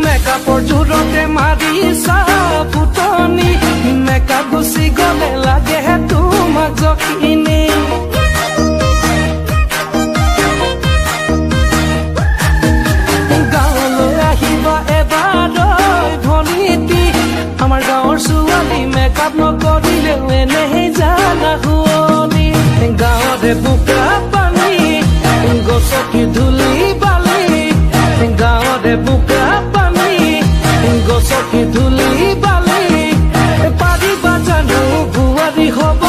মেকআপৰ জোৰতে মাৰিছা ফুটনি মেকআপ গুচি গলে লাগে তোমাক জখিনি গাঁৱলৈ আহিবা এবাৰ ভনীতি আমাৰ গাঁৱৰ ছোৱালী মেকআপ নকৰিলেও এনেহে জানা শুৱনি গাঁৱতে বোকা পানী গছকি ধূলি বালি গাঁৱতে বোকা পানী গছকি ধূলি বালি পাৰিবা জানো বোৱাৰী হ'ব